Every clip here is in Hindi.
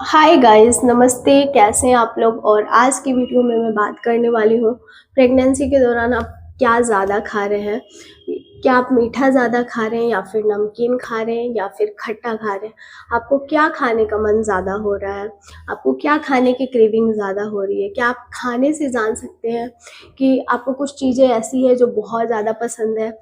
हाय गाइस, नमस्ते। कैसे हैं आप लोग। और आज की वीडियो में मैं बात करने वाली हूँ प्रेगनेंसी के दौरान आप क्या ज़्यादा खा रहे हैं। क्या आप मीठा ज़्यादा खा रहे हैं या फिर नमकीन खा रहे हैं या फिर खट्टा खा रहे हैं। आपको क्या खाने का मन ज़्यादा हो रहा है, आपको क्या खाने की क्रेविंग ज़्यादा हो रही है। क्या आप खाने से जान सकते हैं कि आपको कुछ चीज़ें ऐसी है जो बहुत ज़्यादा पसंद है।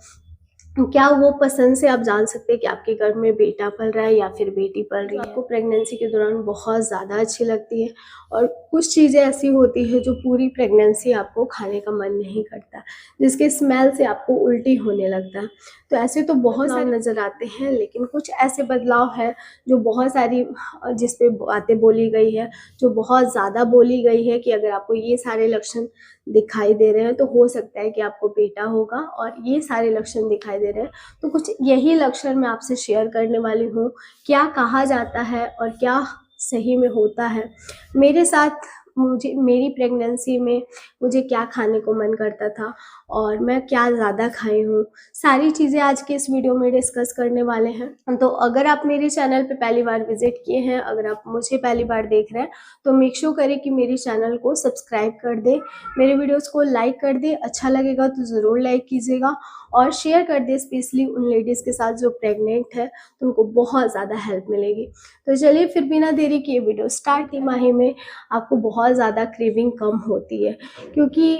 क्या वो पसंद से आप जान सकते हैं कि आपके घर में बेटा पल रहा है या फिर बेटी पल रही है। आपको प्रेगनेंसी के दौरान बहुत ज़्यादा अच्छी लगती है और कुछ चीज़ें ऐसी होती है जो पूरी प्रेगनेंसी आपको खाने का मन नहीं करता, जिसके स्मेल से आपको उल्टी होने लगता है। तो ऐसे तो बहुत सारे नज़र आते हैं, लेकिन कुछ ऐसे बदलाव हैं जो बहुत सारी जिस पे बातें बोली गई है, जो बहुत ज़्यादा बोली गई है कि अगर आपको ये सारे लक्षण दिखाई दे रहे हैं तो हो सकता है कि आपको बेटा होगा, और ये सारे लक्षण दिखाई दे रहे हैं तो कुछ यही लक्षण मैं आपसे शेयर करने वाली हूँ। क्या कहा जाता है और क्या सही में होता है। मेरे साथ मुझे मेरी प्रेगनेंसी में मुझे क्या खाने को मन करता था और मैं क्या ज़्यादा खाई हूँ, सारी चीज़ें आज के इस वीडियो में डिस्कस करने वाले हैं। तो अगर आप मेरे चैनल पे पहली बार विजिट किए हैं, अगर आप मुझे पहली बार देख रहे हैं, तो मेक श्योर करें कि मेरे चैनल को सब्सक्राइब कर दें, मेरे वीडियोस को लाइक कर दें। अच्छा लगेगा तो ज़रूर लाइक कीजिएगा और शेयर कर दें, स्पेशली उन लेडीज़ के साथ जो प्रेग्नेंट है, तो उनको बहुत ज़्यादा हेल्प मिलेगी। तो चलिए फिर बिना देरी किए वीडियो स्टार्ट। तिमाही में आपको बहुत ज़्यादा क्रेविंग कम होती है, क्योंकि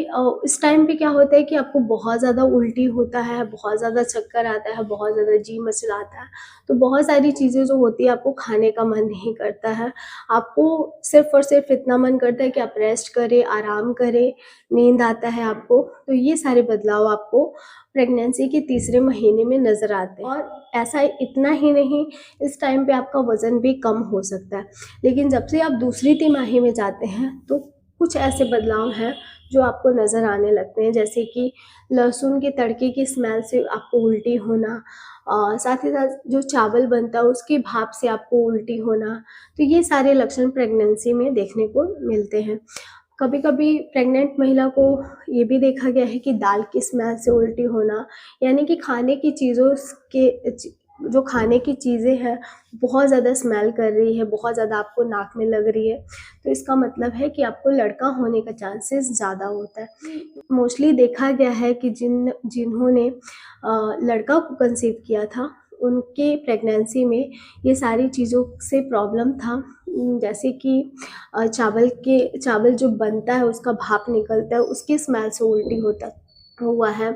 इस टाइम पे क्या होता है कि आपको बहुत ज़्यादा उल्टी होता है, बहुत ज़्यादा चक्कर आता है, बहुत ज़्यादा जी मचलाता है। तो बहुत सारी चीज़ें जो होती है आपको खाने का मन नहीं करता है। आपको सिर्फ़ और सिर्फ इतना मन करता है कि आप रेस्ट करें, आराम करें, नींद आता है आपको। तो ये सारे बदलाव आपको प्रेगनेंसी के तीसरे महीने में नज़र आते हैं। और ऐसा इतना ही नहीं, इस टाइम पे आपका वज़न भी कम हो सकता है। लेकिन जब से आप दूसरी तिमाही में जाते हैं तो कुछ ऐसे बदलाव हैं जो आपको नज़र आने लगते हैं, जैसे कि लहसुन के तड़के की स्मेल से आपको उल्टी होना, और साथ ही साथ जो चावल बनता है उसकी भाप से आपको उल्टी होना। तो ये सारे लक्षण प्रेगनेंसी में देखने को मिलते हैं। कभी-कभी प्रेग्नेंट महिला को ये भी देखा गया है कि दाल की स्मेल से उल्टी होना, यानी कि खाने की चीज़ों के जो खाने की चीज़ें हैं बहुत ज़्यादा स्मेल कर रही है, बहुत ज़्यादा आपको नाक में लग रही है, तो इसका मतलब है कि आपको लड़का होने का चांसेस ज़्यादा होता है। मोस्टली देखा गया है कि जिन्होंने लड़का को कंसीव किया था, उनके प्रेगनेंसी में ये सारी चीज़ों से प्रॉब्लम था। जैसे कि चावल जो बनता है उसका भाप निकलता है, उसकी स्मेल से उल्टी होता हुआ है।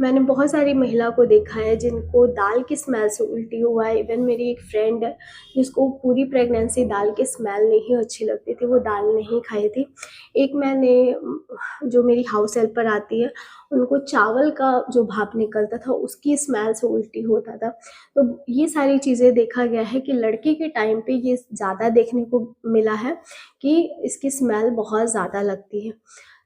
मैंने बहुत सारी महिला को देखा है जिनको दाल की स्मेल से उल्टी हुआ है। इवन मेरी एक फ्रेंड है जिसको पूरी प्रेगनेंसी दाल की स्मेल नहीं अच्छी लगती थी, वो दाल नहीं खाई थी। एक मैंने जो मेरी हाउस हेल्पर आती है, उनको चावल का जो भाप निकलता था उसकी स्मेल से उल्टी होता था। तो ये सारी चीज़ें देखा गया है कि लड़के के टाइम पे ये ज़्यादा देखने को मिला है कि इसकी स्मेल बहुत ज़्यादा लगती है।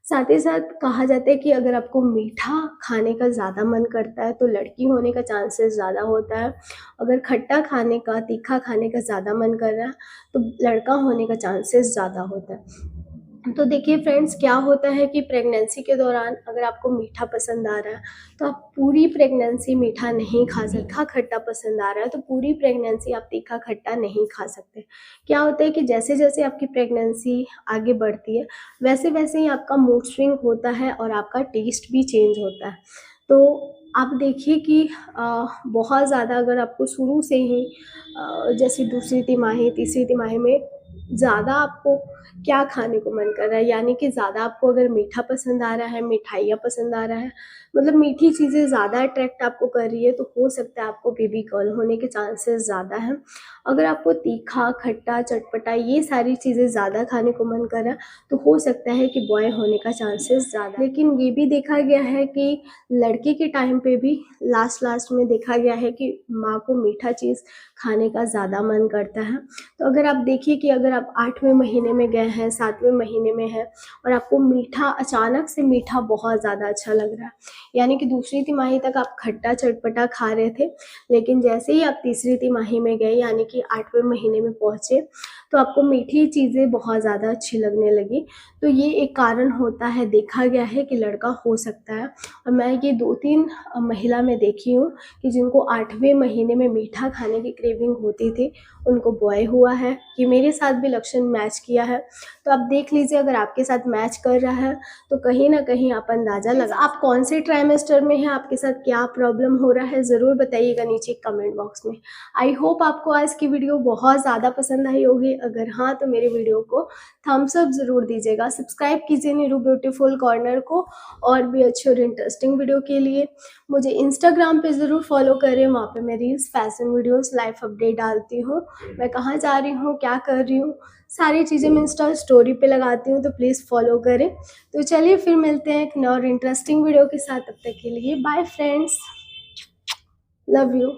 साथ ही साथ कहा जाता है कि अगर आपको मीठा खाने का ज़्यादा मन करता है तो लड़की होने का चांसेस ज़्यादा होता है। अगर खट्टा खाने का, तीखा खाने का ज़्यादा मन कर रहा है तो लड़का होने का चांसेस ज़्यादा होता है। तो देखिए फ्रेंड्स, क्या होता है कि प्रेगनेंसी के दौरान अगर आपको मीठा पसंद आ रहा है तो आप पूरी प्रेगनेंसी मीठा नहीं खा सकते। तीखा खट्टा पसंद आ रहा है तो पूरी प्रेगनेंसी आप तीखा खट्टा नहीं खा सकते। क्या होता है कि जैसे जैसे आपकी प्रेगनेंसी आगे बढ़ती है वैसे वैसे ही आपका मूड स्विंग होता है और आपका टेस्ट भी चेंज होता है। तो आप देखिए कि बहुत ज़्यादा अगर आपको शुरू से ही जैसे दूसरी तिमाही, तीसरी तिमाही में ज़्यादा आपको क्या खाने को मन कर रहा है, यानी कि ज़्यादा आपको अगर मीठा पसंद आ रहा है, मिठाइयाँ पसंद आ रहा है, मतलब मीठी चीज़ें ज़्यादा अट्रैक्ट आपको कर रही है, तो हो सकता है आपको बेबी गर्ल होने के चांसेस ज़्यादा हैं। अगर आपको तीखा, खट्टा, चटपटा ये सारी चीज़ें ज़्यादा खाने को मन कर रहा है, तो हो सकता है कि बॉय होने का चांसेस ज़्यादा। लेकिन ये भी देखा गया है कि लड़के के टाइम पे भी लास्ट में देखा गया है कि माँ को मीठा चीज़ खाने का ज़्यादा मन करता है। तो अगर आप देखिए कि अगर आप 8वें महीने में गए हैं, 7वें महीने में हैं और आपको मीठा, अचानक से मीठा बहुत ज़्यादा अच्छा लग रहा है, यानी कि दूसरी तिमाही तक आप खट्टा चटपटा खा रहे थे, लेकिन जैसे ही आप तीसरी तिमाही में गए, यानी कि 8वें महीने में पहुँचे तो आपको मीठी चीज़ें बहुत ज़्यादा अच्छी लगने लगी। तो ये एक कारण होता है, देखा गया है कि लड़का हो सकता है। और मैं ये 2-3 महिला में देखी हूँ कि जिनको 8वें महीने में मीठा खाने की क्रेविंग होती थी, उनको बॉय हुआ है। ये मेरे साथ भी लक्षण मैच किया है। तो आप देख लीजिए, अगर आपके साथ मैच कर रहा है तो कहीं ना कहीं आप अंदाज़ा लगा। आप कौन से ट्राइमेस्टर में हैं, आपके साथ क्या प्रॉब्लम हो रहा है, ज़रूर बताइएगा नीचे कमेंट बॉक्स में। आई होप आपको आज की वीडियो बहुत ज़्यादा पसंद आई होगी। अगर हाँ तो मेरे वीडियो को थम्स अप ज़रूर दीजिएगा। सब्सक्राइब कीजिए नीरू ब्यूटीफुल कॉर्नर को और भी अच्छे और इंटरेस्टिंग वीडियो के लिए। मुझे इंस्टाग्राम पे ज़रूर फॉलो करें, वहाँ पे मैं reels, fashion videos, life update डालती हूँ। मैं कहाँ जा रही हूँ, क्या कर रही हूँ, सारी चीज़ें मैं इंस्टा स्टोरी पे लगाती हूँ, तो प्लीज़ फॉलो करें। तो चलिए फिर मिलते हैं एक नए और इंटरेस्टिंग वीडियो के साथ। तब तक के लिए बाय फ्रेंड्स, लव यू।